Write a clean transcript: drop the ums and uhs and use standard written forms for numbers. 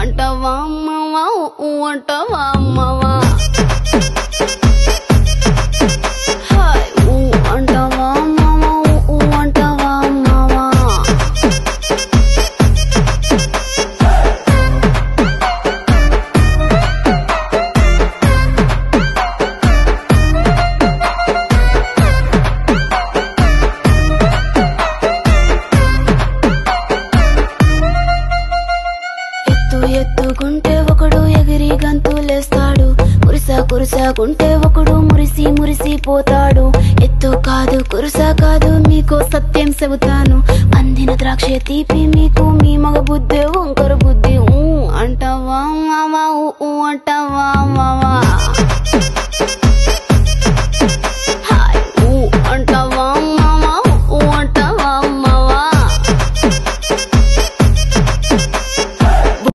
అంటావా మావా అంటావా మావా హాయ్ అంటావా మావా అంటావా మావా ఎత్తుకుంటే ఒకడు ఎగిరి గంతులేస్తాడు కురుసాకుంటే ఒకడు మురిసి మురిసి పోతాడు ఎత్తు కాదు కురుసా కాదు మీకు సత్యం చెబుతాను అందిన ద్రాక్ష తీపి మీకు మీ మగ బుద్ధి వంకర బుద్ధి అంటావా మావా అంటావా మావా